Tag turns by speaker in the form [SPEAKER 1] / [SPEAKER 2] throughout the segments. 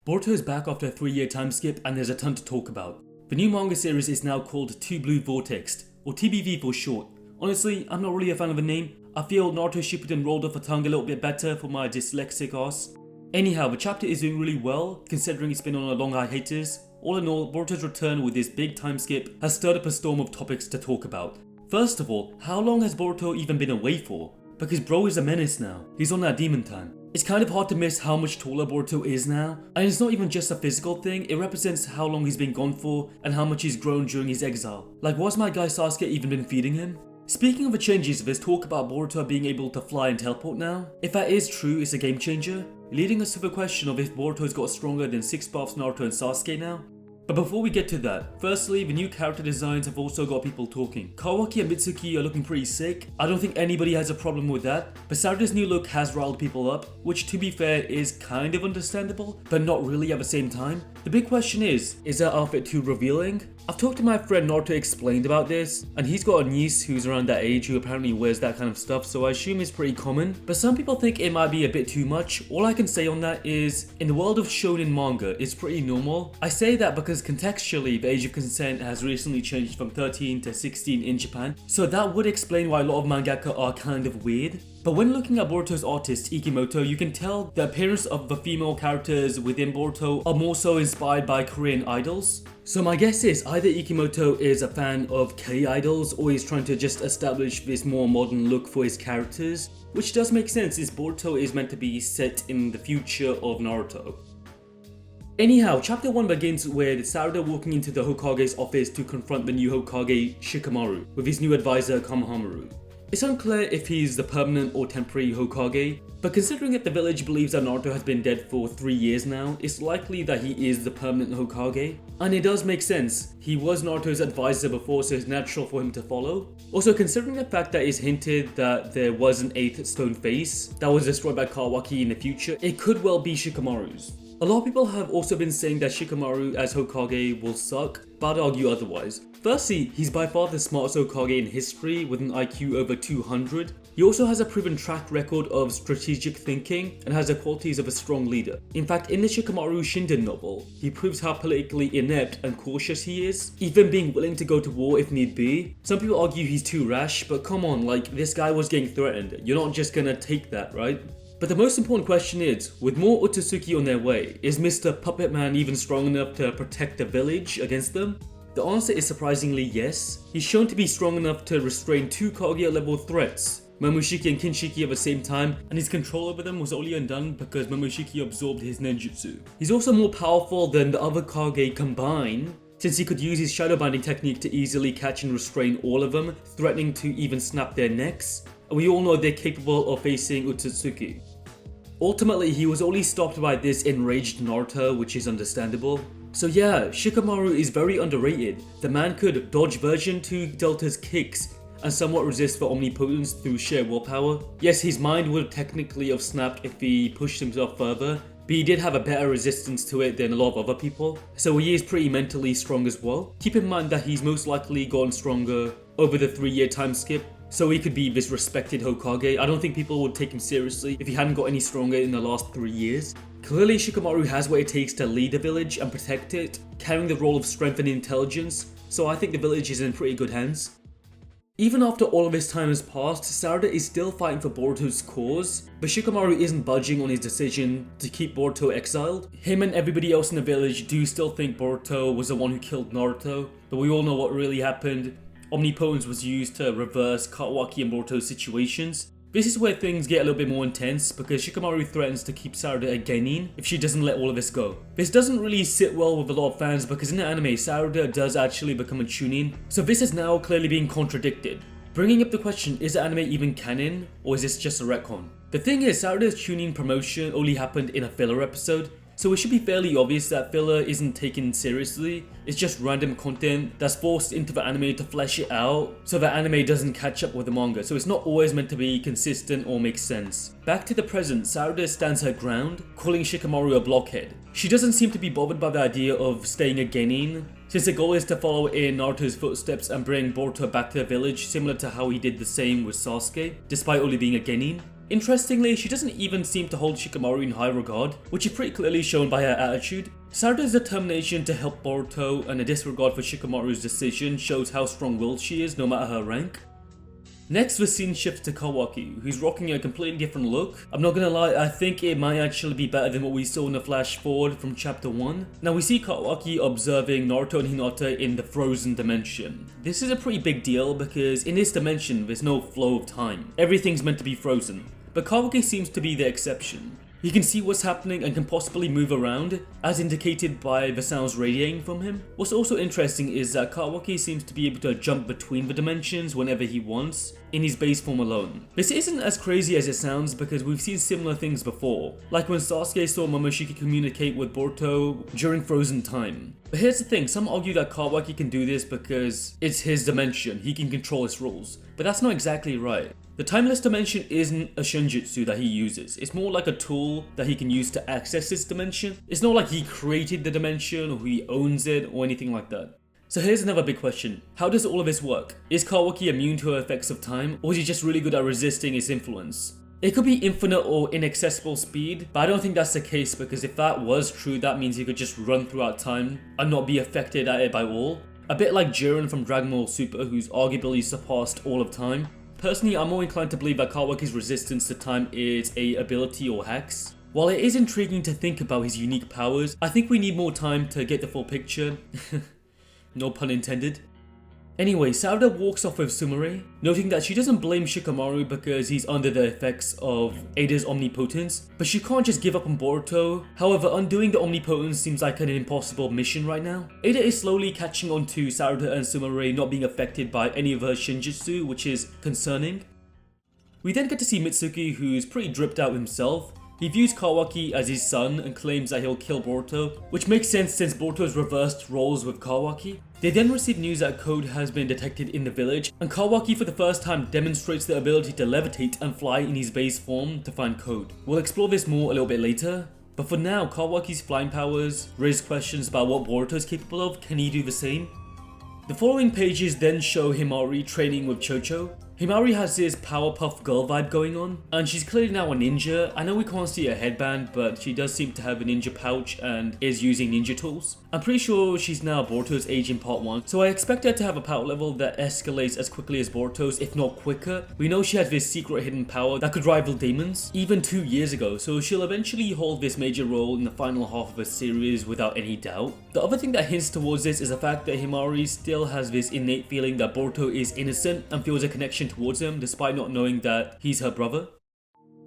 [SPEAKER 1] Boruto is back after a 3-year time skip and there's a ton to talk about. The new manga series is now called Blue Vortex, or TBV for short. Honestly, I'm not really a fan of the name. I feel Naruto Shippuden rolled off the tongue a little bit better for my dyslexic ass. Anyhow, the chapter is doing really well, considering it's been on a long hiatus. All in all, Boruto's return with this big time skip has stirred up a storm of topics to talk about. First of all, how long has Boruto even been away for? Because bro is a menace now, he's on that demon time. It's kind of hard to miss how much taller Boruto is now, and it's not even just a physical thing, it represents how long he's been gone for and how much he's grown during his exile. Like, what's my guy Sasuke even been feeding him? Speaking of the changes, there's talk about Boruto being able to fly and teleport now. If that is true, it's a game changer, leading us to the question of if Boruto's got stronger than 6 paths Naruto and Sasuke now. But before we get to that, firstly, the new character designs have also got people talking. Kawaki and Mitsuki are looking pretty sick. I don't think anybody has a problem with that, but Sarada's new look has riled people up, which to be fair is kind of understandable, but not really at the same time. The big question is that outfit too revealing? I've talked to my friend Naruto explained about this, and he's got a niece who's around that age who apparently wears that kind of stuff, so I assume it's pretty common. But some people think it might be a bit too much. All I can say on that is, in the world of shonen manga, it's pretty normal. I say that because contextually, the age of consent has recently changed from 13 to 16 in Japan, so that would explain why a lot of mangaka are kind of weird. But when looking at Boruto's artist, Ikimoto, you can tell the appearance of the female characters within Boruto are more so inspired by Korean idols. So my guess is either Ikimoto is a fan of K-idols or he's trying to just establish this more modern look for his characters, which does make sense since Boruto is meant to be set in the future of Naruto. Anyhow, chapter 1 begins with Sarada walking into the Hokage's office to confront the new Hokage Shikamaru with his new advisor Kamahamaru. It's unclear if he's the permanent or temporary Hokage, but considering that the village believes that Naruto has been dead for 3 years now, it's likely that he is the permanent Hokage. And it does make sense, he was Naruto's advisor before, so it's natural for him to follow. Also, considering the fact that it's hinted that there was an 8th stone face that was destroyed by Kawaki in the future, it could well be Shikamaru's. A lot of people have also been saying that Shikamaru as Hokage will suck, but I'd argue otherwise. Firstly, he's by far the smartest Hokage in history with an IQ over 200. He also has a proven track record of strategic thinking and has the qualities of a strong leader. In fact, in the Shikamaru Shinden novel, he proves how politically inept and cautious he is, even being willing to go to war if need be. Some people argue he's too rash, but come on, like, this guy was getting threatened. You're not just gonna take that, right? But the most important question is, with more Otsutsuki on their way, is Mr. Puppet Man even strong enough to protect the village against them? The answer is surprisingly yes. He's shown to be strong enough to restrain 2 Kaguya level threats, Momoshiki and Kinshiki at the same time, and his control over them was only undone because Momoshiki absorbed his ninjutsu. He's also more powerful than the other Kage combined, since he could use his shadow binding technique to easily catch and restrain all of them, threatening to even snap their necks. And we all know they're capable of facing Otsutsuki. Ultimately, he was only stopped by this enraged Naruto, which is understandable. So yeah, Shikamaru is very underrated. The man could dodge version 2 Delta's kicks and somewhat resist the omnipotence through sheer willpower. Yes, his mind would technically have snapped if he pushed himself further, but he did have a better resistance to it than a lot of other people, so he is pretty mentally strong as well. Keep in mind that he's most likely gotten stronger over the 3-year time skip, so he could be this respected Hokage. I don't think people would take him seriously if he hadn't got any stronger in the last 3 years. Clearly, Shikamaru has what it takes to lead the village and protect it, carrying the role of strength and intelligence, so I think the village is in pretty good hands. Even after all of his time has passed, Sarada is still fighting for Boruto's cause, but Shikamaru isn't budging on his decision to keep Boruto exiled. Him and everybody else in the village do still think Boruto was the one who killed Naruto, but we all know what really happened. Omnipotence was used to reverse Kawaki and Boruto's situations. This is where things get a little bit more intense because Shikamaru threatens to keep Sarada a genin if she doesn't let all of this go. This doesn't really sit well with a lot of fans because in the anime, Sarada does actually become a chunin, so this is now clearly being contradicted. Bringing up the question, is the anime even canon or is this just a retcon? The thing is, Sarada's chunin promotion only happened in a filler episode, so it should be fairly obvious that filler isn't taken seriously. It's just random content that's forced into the anime to flesh it out so the anime doesn't catch up with the manga, so it's not always meant to be consistent or make sense. Back to the present, Sarada stands her ground, calling Shikamaru a blockhead. She doesn't seem to be bothered by the idea of staying a genin, since the goal is to follow in Naruto's footsteps and bring Boruto back to the village, similar to how he did the same with Sasuke, despite only being a genin. Interestingly, she doesn't even seem to hold Shikamaru in high regard, which is pretty clearly shown by her attitude. Sarada's determination to help Boruto and a disregard for Shikamaru's decision shows how strong-willed she is no matter her rank. Next, the scene shifts to Kawaki, who's rocking a completely different look. I'm not gonna lie, I think it might actually be better than what we saw in the flash forward from chapter 1. Now we see Kawaki observing Naruto and Hinata in the frozen dimension. This is a pretty big deal because in this dimension there's no flow of time. Everything's meant to be frozen. But Kawaki seems to be the exception. He can see what's happening and can possibly move around, as indicated by the sounds radiating from him. What's also interesting is that Kawaki seems to be able to jump between the dimensions whenever he wants, in his base form alone. This isn't as crazy as it sounds because we've seen similar things before, like when Sasuke saw Momoshiki communicate with Boruto during frozen time. But here's the thing, some argue that Kawaki can do this because it's his dimension, he can control its rules, but that's not exactly right. The timeless dimension isn't a shunjutsu that he uses, it's more like a tool that he can use to access this dimension. It's not like he created the dimension or he owns it or anything like that. So here's another big question, how does all of this work? Is Kawaki immune to the effects of time, or is he just really good at resisting its influence? It could be infinite or inaccessible speed, but I don't think that's the case because if that was true, that means he could just run throughout time and not be affected at it by all. A bit like Jiren from Dragon Ball Super, who's arguably surpassed all of time. Personally, I'm more inclined to believe that Kawaki's resistance to time is a ability or hacks. While it is intriguing to think about his unique powers, I think we need more time to get the full picture. No pun intended. Anyway, Sarada walks off with Sumire, noting that she doesn't blame Shikamaru because he's under the effects of Ada's omnipotence, but she can't just give up on Boruto. However, undoing the omnipotence seems like an impossible mission right now. Ada is slowly catching on to Sarada and Sumire not being affected by any of her shinjutsu, which is concerning. We then get to see Mitsuki, who's pretty dripped out himself. He views Kawaki as his son and claims that he'll kill Boruto, which makes sense since Boruto's reversed roles with Kawaki. They then receive news that code has been detected in the village, and Kawaki for the first time demonstrates the ability to levitate and fly in his base form to find code. We'll explore this more a little bit later, but for now, Kawaki's flying powers raise questions about what Boruto is capable of. Can he do the same? The following pages then show Himari training with Chocho. Himari has this Powerpuff Girl vibe going on, and she's clearly now a ninja. I know we can't see her headband, but she does seem to have a ninja pouch and is using ninja tools. I'm pretty sure she's now Boruto's age in part 1, so I expect her to have a power level that escalates as quickly as Boruto's, if not quicker. We know she has this secret hidden power that could rival demons, even 2 years ago, so she'll eventually hold this major role in the final half of the series without any doubt. The other thing that hints towards this is the fact that Himari still has this innate feeling that Boruto is innocent and feels a connection towards him despite not knowing that he's her brother.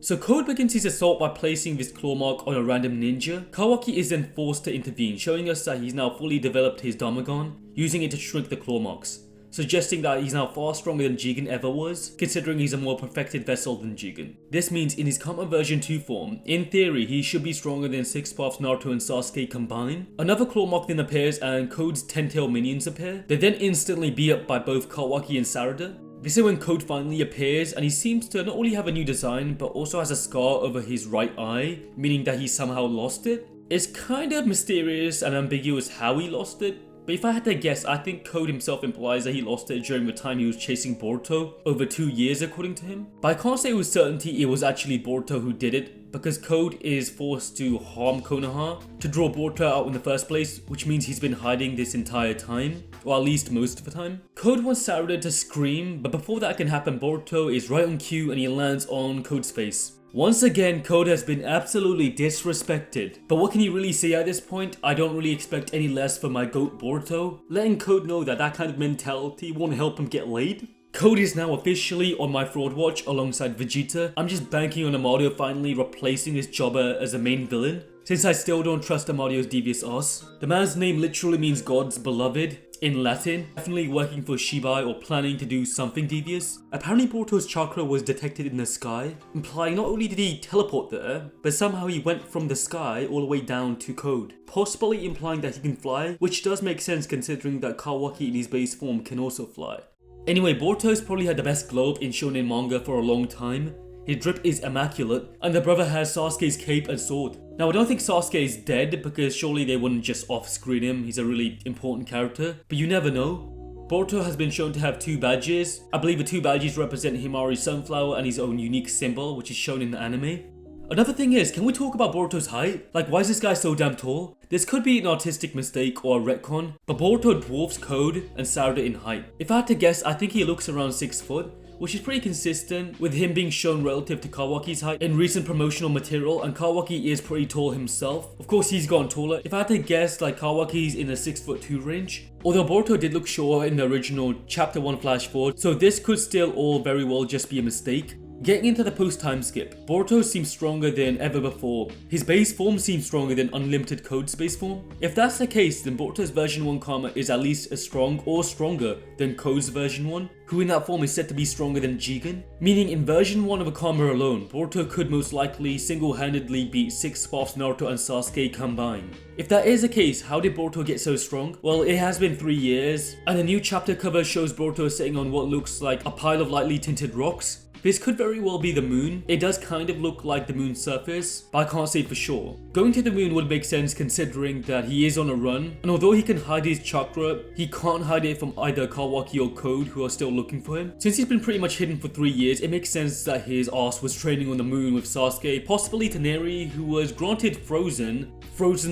[SPEAKER 1] So Code begins his assault by placing this claw mark on a random ninja. Kawaki is then forced to intervene, showing us that he's now fully developed his Damagon, using it to shrink the claw marks, suggesting that he's now far stronger than Jigen ever was, considering he's a more perfected vessel than Jigen. This means in his Karma version 2 form, in theory he should be stronger than 6 Paths Naruto and Sasuke combined. Another claw mark then appears and Code's 10-tail minions appear. They then instantly beat up by both Kawaki and Sarada. This is when Code finally appears, and he seems to not only have a new design but also has a scar over his right eye, meaning that he somehow lost it. It's kind of mysterious and ambiguous how he lost it, but if I had to guess, I think Code himself implies that he lost it during the time he was chasing Boruto, over 2 years according to him. But I can't say with certainty it was actually Boruto who did it, because Code is forced to harm Konoha to draw Boruto out in the first place, which means he's been hiding this entire time, or at least most of the time. Code wants Sarada to scream, but before that can happen, Boruto is right on cue and he lands on Code's face. Once again, Code has been absolutely disrespected. But what can you really say at this point? I don't really expect any less from my GOAT Boruto. Letting Code know that that kind of mentality won't help him get laid. Code is now officially on my fraud watch alongside Vegeta. I'm just banking on Amadio finally replacing this jobber as a main villain, since I still don't trust Amadio's devious ass. The man's name literally means God's beloved in Latin, definitely working for Shibai or planning to do something devious. Apparently Boruto's chakra was detected in the sky, implying not only did he teleport there, but somehow he went from the sky all the way down to Code, possibly implying that he can fly, which does make sense considering that Kawaki in his base form can also fly. Anyway, Boruto's probably had the best globe in shonen manga for a long time. His drip is immaculate, and the brother has Sasuke's cape and sword. Now I don't think Sasuke is dead because surely they wouldn't just off-screen him, he's a really important character, but you never know. Boruto has been shown to have 2 badges. I believe the 2 badges represent Himari's sunflower and his own unique symbol, which is shown in the anime. Another thing is, can we talk about Boruto's height? Like, why is this guy so damn tall? This could be an artistic mistake or a retcon, but Boruto dwarfs Code and Sarada in height. If I had to guess, I think he looks around 6 foot, which is pretty consistent with him being shown relative to Kawaki's height in recent promotional material, and Kawaki is pretty tall himself. Of course, he's gotten taller. If I had to guess, like, Kawaki's in the 6'2" range. Although Boruto did look shorter in the original Chapter 1 flash forward, so this could still all very well just be a mistake. Getting into the post-time skip, Boruto seems stronger than ever before. His base form seems stronger than Unlimited Code's base form. If that's the case, then Boruto's version 1 karma is at least as strong or stronger than Code's version 1, who in that form is said to be stronger than Jigen. Meaning in version 1 of a karma alone, Boruto could most likely single-handedly beat 6 spots Naruto and Sasuke combined. If that is the case, how did Boruto get so strong? Well, it has been 3 years, and a new chapter cover shows Boruto sitting on what looks like a pile of lightly tinted rocks. This could very well be the moon. It does kind of look like the moon's surface, but I can't say for sure. Going to the moon would make sense considering that he is on a run, and although he can hide his chakra, he can't hide it from either Kawaki or Code, who are still looking for him. Since he's been pretty much hidden for 3 years, it makes sense that his ass was training on the moon with Sasuke, possibly Taneri, who was granted frozen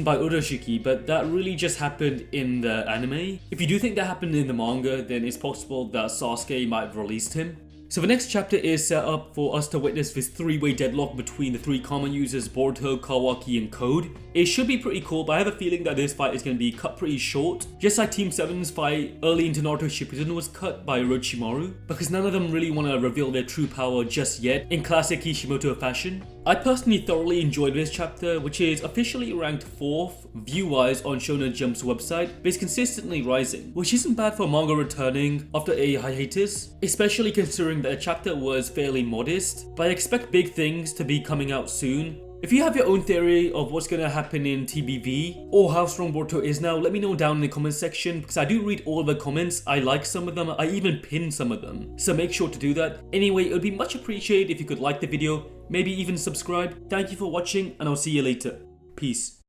[SPEAKER 1] by Urashiki, but that really just happened in the anime. If you do think that happened in the manga, then it's possible that Sasuke might have released him. So the next chapter is set up for us to witness this 3-way deadlock between the 3 common users Boruto, Kawaki and Code. It should be pretty cool, but I have a feeling that this fight is going to be cut pretty short. Just like Team 7's fight early into Naruto Shippuden was cut by Orochimaru, because none of them really want to reveal their true power just yet in classic Kishimoto fashion. I personally thoroughly enjoyed this chapter, which is officially ranked 4th view-wise on Shonen Jump's website, but it's consistently rising, which isn't bad for a manga returning after a hiatus, especially considering that the chapter was fairly modest, but I expect big things to be coming out soon. If you have your own theory of what's going to happen in TBV or how strong Boruto is now, let me know down in the comments section, because I do read all of the comments. I like some of them, I even pin some of them, so make sure to do that. Anyway, it would be much appreciated if you could like the video, maybe even subscribe. Thank you for watching, and I'll see you later. Peace.